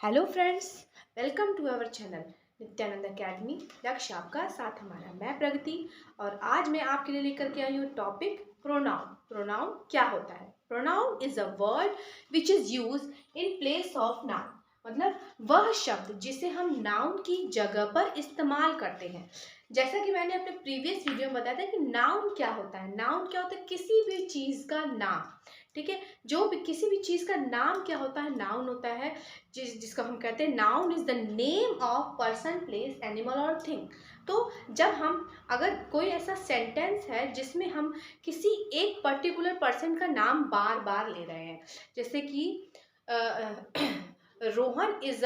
Hello friends, welcome to our channel Nityanand academy. लक्ष्य आपका, साथ हमारा। मैं प्रगति और आज मैं आपके लिए लेकर के आई हूँ टॉपिक प्रोनाउन। प्रोनाउन क्या होता है? Pronoun is a word which is use in place of noun. मतलब वह शब्द जिसे हम नाउन की जगह पर इस्तेमाल करते हैं। जैसा कि मैंने अपने प्रीवियस वीडियो में बताया था कि नाउन क्या होता है। नाउन क्या होता है? किसी भी चीज़ का नाम। ठीक है, जो भी किसी भी चीज़ का नाम क्या होता है? नाउन होता है जिसको हम कहते हैं noun is the name of person, place, animal और थिंग। तो जब हम अगर कोई ऐसा सेंटेंस है जिसमें हम किसी एक पर्टिकुलर पर्सन का नाम बार बार ले रहे हैं, जैसे कि Rohan is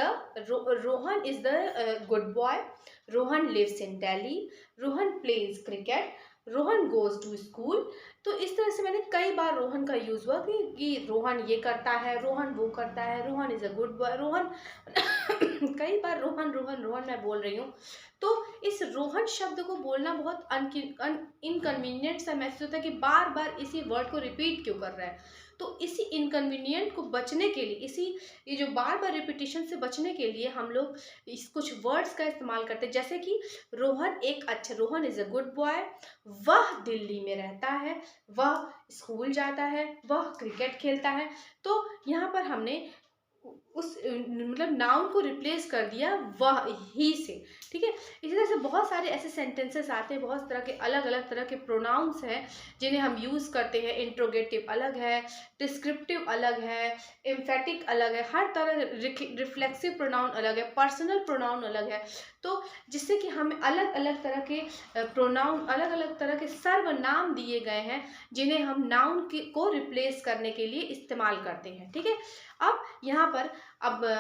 the good boy, Rohan lives in Delhi, Rohan plays cricket, Rohan goes to school. तो इस तरह से मैंने कई बार रोहन का यूज हुआ कि रोहन ये करता है, रोहन वो करता है, Rohan is a good boy, Rohan कई बार रोहन रोहन रोहन मैं बोल रही हूँ। तो इस रोहन शब्द को बोलना बहुत इनकन्वीनियंट सा महसूस होता है कि बार बार इसी वर्ड को रिपीट क्यों कर रहा है। तो इसी इनकन्वीनियंट को बचने के लिए, इसी ये जो बार बार रिपीटिशन से बचने के लिए हम लोग इस कुछ वर्ड्स का इस्तेमाल करते हैं। जैसे कि Rohan is a good boy, वह दिल्ली में रहता है, वह स्कूल जाता है, वह क्रिकेट खेलता है। तो यहाँ पर हमने उस मतलब नाउन को रिप्लेस कर दिया वह ही से। ठीक है, इसी तरह से बहुत सारे ऐसे सेंटेंसेस आते हैं, बहुत तरह के अलग अलग तरह के प्रोनाउंस हैं जिन्हें हम यूज़ करते हैं। इंट्रोगेटिव अलग है, डिस्क्रिप्टिव अलग है, एम्फेटिक अलग है, हर तरह रिफ्लेक्सिव प्रोनाउन अलग है, पर्सनल प्रोनाउन अलग है। तो जिससे कि हमें अलग अलग तरह के प्रोनाउन, अलग अलग तरह के सर्वनाम दिए गए हैं जिन्हें हम नाउन को रिप्लेस करने के लिए इस्तेमाल करते हैं। ठीक है, अब यहाँ पर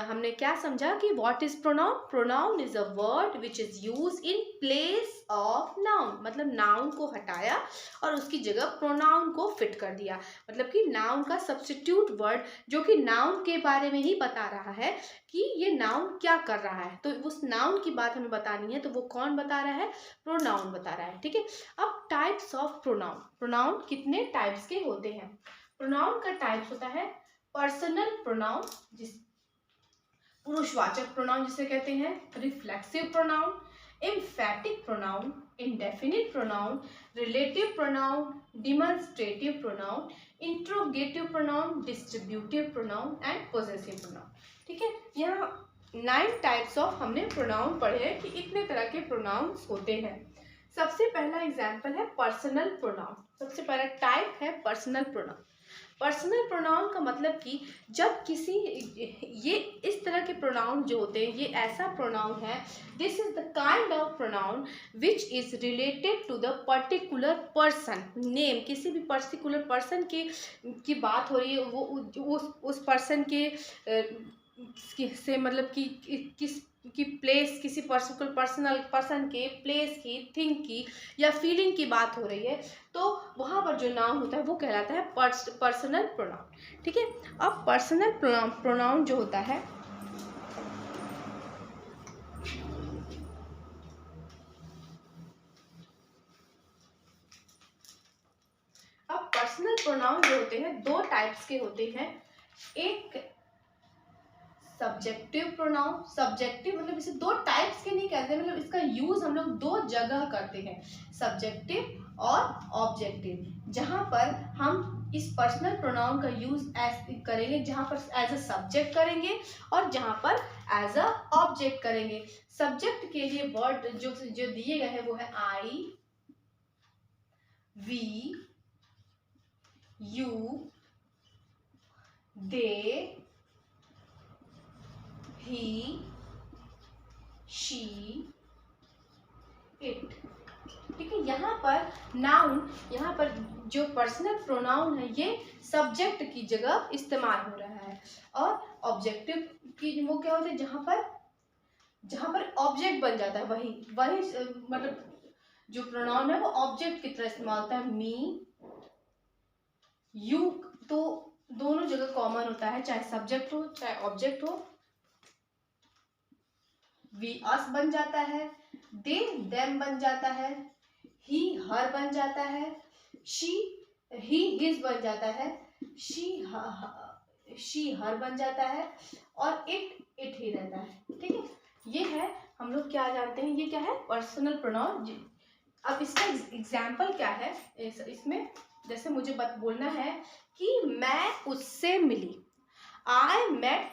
हमने क्या समझा कि what is pronoun? Pronoun is a word which is use in place of noun. मतलब नाउन को हटाया और उसकी जगह प्रोनाउन को फिट कर दिया। मतलब कि नाउन का सब्स्टिट्यूट वर्ड जो कि नाउन के बारे में ही बता रहा है कि ये नाउन क्या कर रहा है। तो उस नाउन की बात हमें बतानी है, तो वो कौन बता रहा है? प्रोनाउन बता रहा है। ठीक है, अब टाइप्स ऑफ प्रोनाउन। प्रोनाउन कितने टाइप्स के होते हैं? प्रोनाउन का टाइप्स होता है पर्सनल प्रोनाउन, जिस पुरुषवाचक प्रोनाउन जिसे कहते हैं, reflexive pronoun, emphatic pronoun, indefinite pronoun, relative pronoun, demonstrative pronoun, interrogative pronoun, distributive pronoun and possessive pronoun. ठीक है, यहाँ 9 टाइप्स ऑफ हमने प्रोनाउन पढ़े हैं कि इतने तरह के प्रोनाउंस होते हैं। सबसे पहला एग्जाम्पल है पर्सनल प्रोनाउन। सबसे पहला टाइप है पर्सनल प्रोनाउन। पर्सनल प्रोनाउन का मतलब कि जब किसी, ये इस तरह के प्रोनाउन जो होते हैं, ये ऐसा प्रोनाउन है, this is the kind of pronoun which is related to the particular person name. किसी भी पर्टिकुलर पर्सन की बात हो रही है, वो उस पर्सन के से मतलब कि किस की प्लेस, किसी पर्सनल पर्सन के, प्लेस की, थिंग की या फीलिंग की बात हो रही है, तो वहाँ पर जो नाउन होता है वो कहलाता है पर्सनल प्रोनाउन। ठीक है, अब पर्सनल प्रोनाउन जो होता है, अब पर्सनल प्रोनाउन जो होते हैं दो टाइप्स के होते हैं। एक सब्जेक्टिव प्रोनाउन। सब्जेक्टिव मतलब इसे दो टाइप्स के नहीं कहते, मतलब इसका यूज हम लोग दो जगह करते हैं, सब्जेक्टिव और ऑब्जेक्टिव। जहां पर हम इस पर्सनल प्रोनाउन का यूज करेंगे, जहां पर एज अ सब्जेक्ट करेंगे और जहां पर एज अ ऑब्जेक्ट करेंगे। सब्जेक्ट के लिए वर्ड जो दिए गए हैं वो है I, we, you, they, he, she, it. ठीक है, यहाँ पर नाउन, यहाँ पर जो पर्सनल प्रोनाउन है ये सब्जेक्ट की जगह इस्तेमाल हो रहा है। और ऑब्जेक्टिव की वो क्या होता है? जहाँ पर ऑब्जेक्ट बन जाता है, वही मतलब जो प्रोनाउन है वो ऑब्जेक्ट की तरह इस्तेमाल होता है। मी, यू तो दोनों जगह कॉमन होता है, चाहे सब्जेक्ट हो चाहे ऑब्जेक्ट हो। वी अस बन जाता है, दे देम बन जाता है, ही हर बन जाता है, शी ही हिज बन जाता है, शी शी हर बन जाता है, और इट ही रहता है। ठीक है, ये है हम लोग क्या जानते हैं, ये क्या है, पर्सनल प्रोनाउन। अब इसका एग्जाम्पल क्या है, इसमें जैसे मुझे बोलना है कि मैं उससे मिली, आई मेट,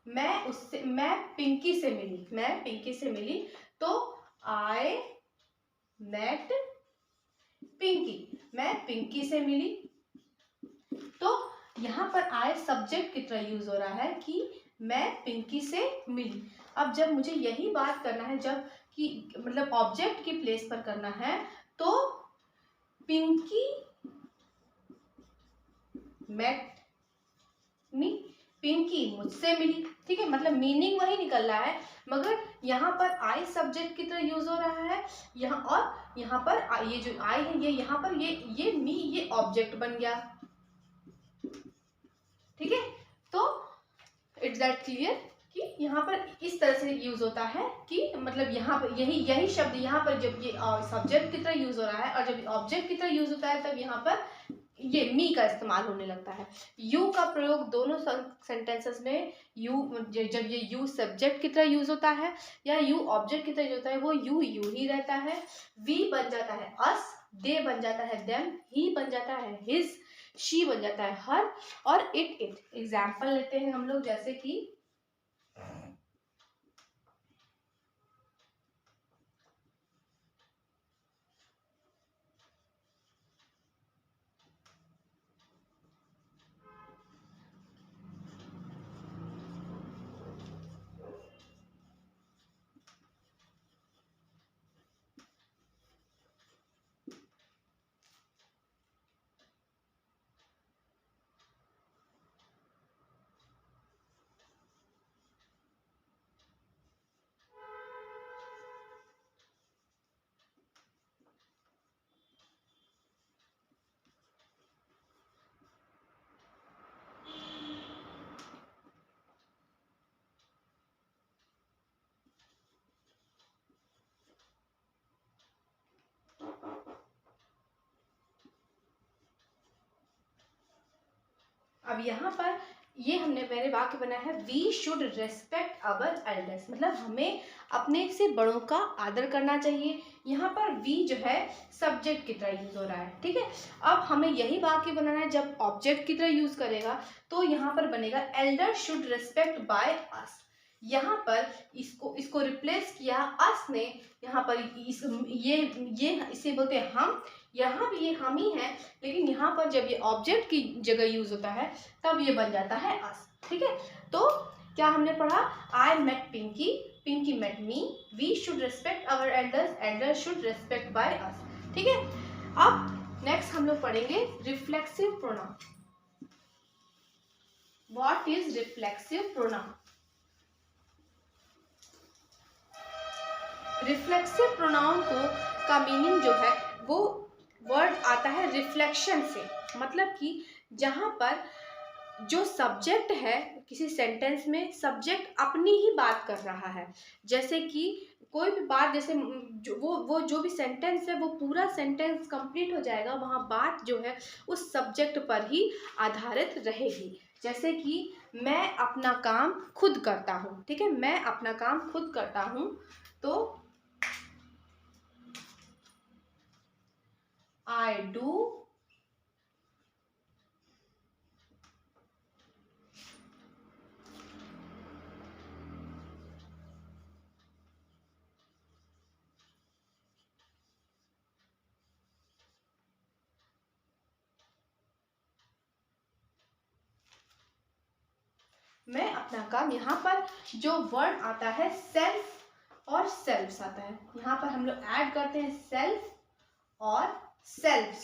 मैं पिंकी से मिली, मैं पिंकी से मिली, तो आई मेट पिंकी, मैं पिंकी से मिली। तो यहाँ पर आई सब्जेक्ट की तरह यूज हो रहा है कि मैं पिंकी से मिली। अब जब मुझे यही बात करना है, जब कि मतलब ऑब्जेक्ट की प्लेस पर करना है, तो पिंकी मेट मी, पिंकी मुझसे मिली। ठीक है, मतलब मीनिंग वही निकल रहा है, मगर यहाँ पर आई सब्जेक्ट की तरह यूज हो रहा है यहाँ, और यहाँ पर ये जो आई है, ये यहाँ पर ये मी, ये ऑब्जेक्ट बन गया। ठीक है, तो इट्स दैट क्लियर कि यहाँ पर इस तरह से यूज होता है कि मतलब यहाँ पर यही शब्द यहाँ पर जब ये सब्जेक्ट की तरह यूज हो रहा है, और जब ऑब्जेक्ट की तरह यूज होता है, तब यहाँ पर ये मी का इस्तेमाल होने लगता है। यू का प्रयोग दोनों सेंटेंसेस में, जब ये यू सब्जेक्ट की तरह यूज होता है या यू ऑब्जेक्ट की तरह यूज होता है, वो यू ही रहता है। वी बन जाता है अस, दे बन जाता है देम, ही बन जाता है हिज, शी बन जाता है हर, और इट। एग्जाम्पल लेते हैं हम लोग, जैसे कि अब यहाँ पर ये हमने मेरे वाक्य बनाया है, we should respect our elders, मतलब हमें अपने से बड़ों का आदर करना चाहिए। यहाँ पर वी जो है सब्जेक्ट की तरह यूज हो रहा है। ठीक है, अब हमें यही वाक्य बनाना है, जब ऑब्जेक्ट की तरह यूज करेगा तो यहाँ पर बनेगा एल्डर शुड रेस्पेक्ट बाय अस। यहाँ पर इसको रिप्लेस किया अस ने, यहाँ पर ये इसे बोलते हैं हम, यहाँ भी ये हम ही है, लेकिन यहाँ पर जब ये ऑब्जेक्ट की जगह यूज होता है तब ये बन जाता है अस। ठीक है, तो क्या हमने पढ़ा, I met Pinky, Pinky met me, we should respect our elders, elders should respect by us. ठीक है, अब नेक्स्ट हम लोग पढ़ेंगे reflexive pronoun. What is reflexive pronoun? Reflexive pronoun का मीनिंग जो है वो वर्ड आता है रिफ्लेक्शन से, मतलब कि जहां पर जो सब्जेक्ट है किसी सेंटेंस में, सब्जेक्ट अपनी ही बात कर रहा है। जैसे कि कोई भी बात, जैसे वो जो भी सेंटेंस है, वो पूरा सेंटेंस कंप्लीट हो जाएगा, वहाँ बात जो है उस सब्जेक्ट पर ही आधारित रहेगी। जैसे कि मैं अपना काम खुद करता हूँ। ठीक है, मैं अपना काम खुद करता हूँ, तो I do मैं अपना काम, यहाँ पर जो वर्ड आता है सेल्फ और सेल्फ्स आता है, यहाँ पर हम लोग ऐड करते हैं सेल्फ और सेल्फ्स।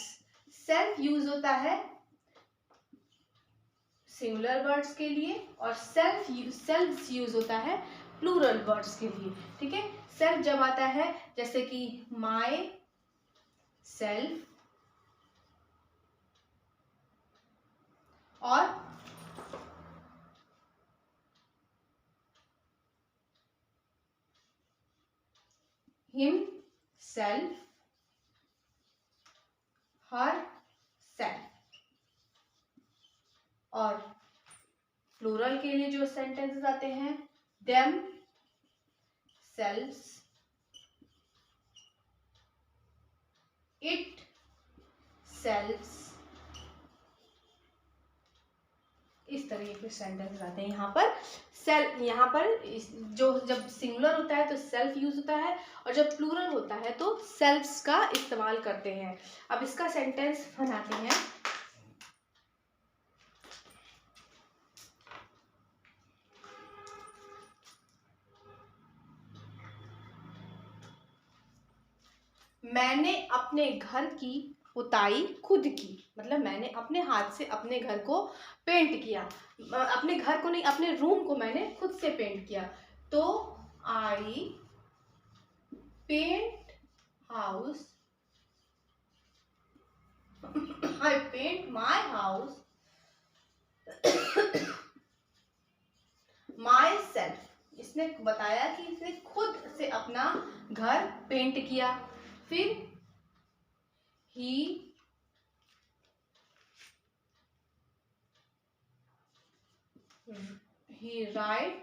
सेल्फ यूज होता है सिंगुलर वर्ड्स के लिए, और सेल्फ्स यूज होता है प्लूरल वर्ड्स के लिए। ठीक है, सेल्फ जब आता है जैसे कि माय सेल्फ, और हिम सेल्फ, हर सेल्फ, और प्लूरल के लिए जो सेंटेंसेस आते हैं, देम सेल्व्स, इट सेल्व्स, इस तरीके के सेंटेंस आते हैं। यहाँ पर जो जब सिंगुलर होता है तो सेल्फ यूज होता है, और जब प्लूरल होता है तो सेल्फ्स का इस्तेमाल करते हैं। अब इसका सेंटेंस बनाते हैं। मैंने अपने घर की पुताई खुद की, मतलब मैंने अपने हाथ से अपने घर को पेंट किया। अपने घर को नहीं, अपने रूम को मैंने खुद से पेंट किया। तो I paint house, I paint my house my self. इसने बताया कि इसने खुद से अपना घर पेंट किया। फिर he write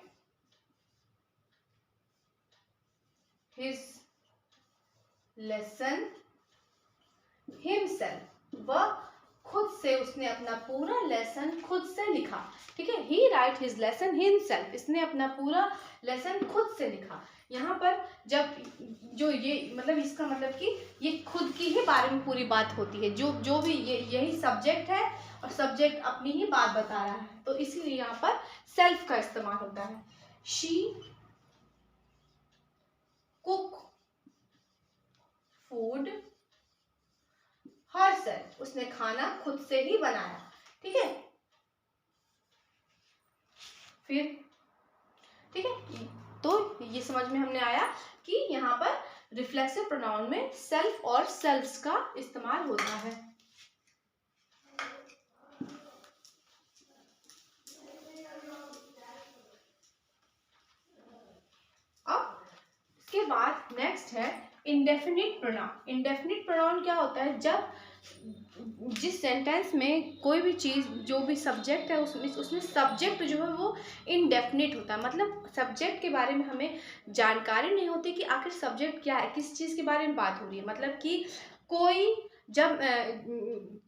his lesson himself। वह खुद से, उसने अपना पूरा लेसन खुद से लिखा। ठीक है, he write his lesson himself, इसने अपना पूरा लेसन खुद से लिखा। यहाँ पर जब जो ये मतलब इसका मतलब कि ये खुद की ही बारे में पूरी बात होती है। जो भी यही सब्जेक्ट है और सब्जेक्ट अपनी ही बात बता रहा है, तो इसीलिए यहाँ पर सेल्फ का इस्तेमाल होता है। शी कुक फूड हरसेल्फ, उसने खाना खुद से ही बनाया। ठीक है, फिर ठीक है, तो ये समझ में हमने आया कि यहाँ पर रिफ्लेक्सिव प्रोनाउन में सेल्फ और सेल्फ्स का इस्तेमाल होता है। अब इसके बाद नेक्स्ट है इंडेफिनिट प्रोनाउन। इंडेफिनिट प्रोनाउन क्या होता है? जब जिस सेंटेंस में कोई भी चीज़, जो भी सब्जेक्ट है उसमें सब्जेक्ट जो है वो इनडेफिनिट होता है। मतलब सब्जेक्ट के बारे में हमें जानकारी नहीं होती कि आखिर सब्जेक्ट क्या है, किस चीज़ के बारे में बात हो रही है। मतलब कि कोई जब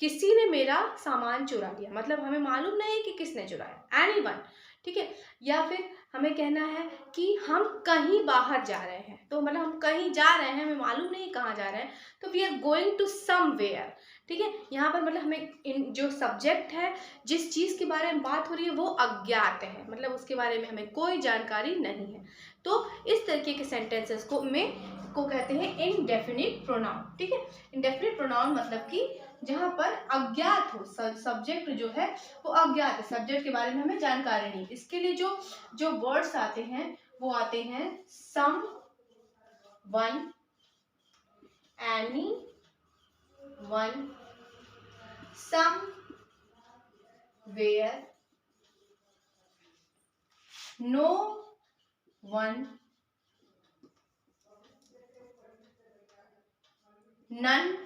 किसी ने मेरा सामान चुरा लिया, मतलब हमें मालूम नहीं कि किसने चुराया, एनीवन। ठीक है, या फिर हमें कहना है कि हम कहीं बाहर जा रहे हैं, तो मतलब हम कहीं जा रहे हैं, हमें मालूम नहीं कहाँ जा रहे हैं, तो we are going to somewhere. ठीक है, यहाँ पर मतलब हमें जो सब्जेक्ट है, जिस चीज़ के बारे में बात हो रही है वो अज्ञात है, मतलब उसके बारे में हमें कोई जानकारी नहीं है। तो इस तरीके के सेंटेंसेस को कहते हैं इनडेफिनिट प्रोनाउन। ठीक है, इनडेफिनिट प्रोनाउन मतलब कि जहाँ पर अज्ञात हो, सब्जेक्ट जो है वो अज्ञात है, सब्जेक्ट के बारे में हमें जानकारी नहीं। इसके लिए जो वर्ड्स आते हैं वो आते हैं someone, anyone, somewhere, no one, none,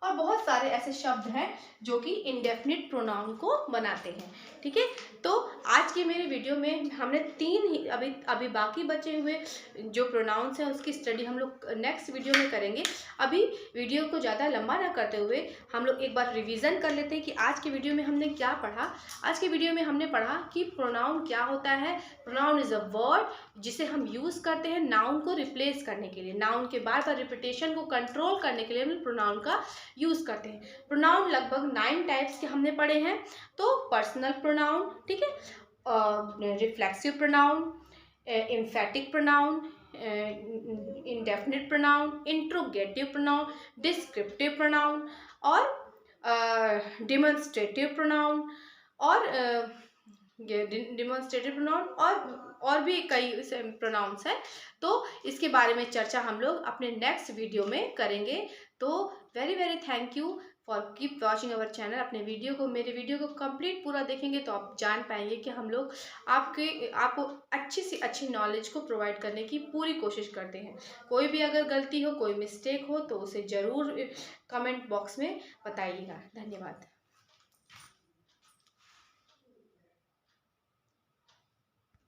और बहुत सारे ऐसे शब्द हैं जो कि इंडेफिनिट प्रोनाउन को बनाते हैं। ठीक है, तो आज की मेरे वीडियो में हमने तीन ही अभी बाकी बचे हुए जो प्रोनाउंस हैं उसकी स्टडी हम लोग नेक्स्ट वीडियो में करेंगे। अभी वीडियो को ज़्यादा लंबा ना करते हुए हम लोग एक बार रिवीजन कर लेते हैं कि आज की वीडियो में हमने क्या पढ़ा। आज की वीडियो में हमने पढ़ा कि प्रोनाउन क्या होता है। प्रोनाउन इज़ अ वर्ड जिसे हम यूज़ करते हैं नाउन को रिप्लेस करने के लिए, नाउन के बार बार रिपीटेशन को कंट्रोल करने के लिए हम प्रोनाउन का यूज़ करते हैं। प्रोनाउन लगभग 9 टाइप्स के हमने पढ़े हैं। तो पर्सनल प्रोनाउन, ठीक है, reflexive pronoun, emphatic pronoun, indefinite pronoun, interrogative pronoun, descriptive pronoun और डिमॉन्स्ट्रेटिव प्रोनाउन और डिमॉन्स्ट्रेटिव प्रोनाउन और भी कई प्रोनाउंस हैं। तो इसके बारे में चर्चा हम लोग अपने नेक्स्ट वीडियो में करेंगे। तो very very thank you for keep watching our channel. अपने मेरे वीडियो को कंप्लीट पूरा देखेंगे तो आप जान पाएंगे कि हम लोग आपको अच्छी से अच्छी नॉलेज को प्रोवाइड करने की पूरी कोशिश करते हैं। कोई भी अगर गलती हो, कोई मिस्टेक हो तो उसे ज़रूर कमेंट बॉक्स में बताइएगा। धन्यवाद।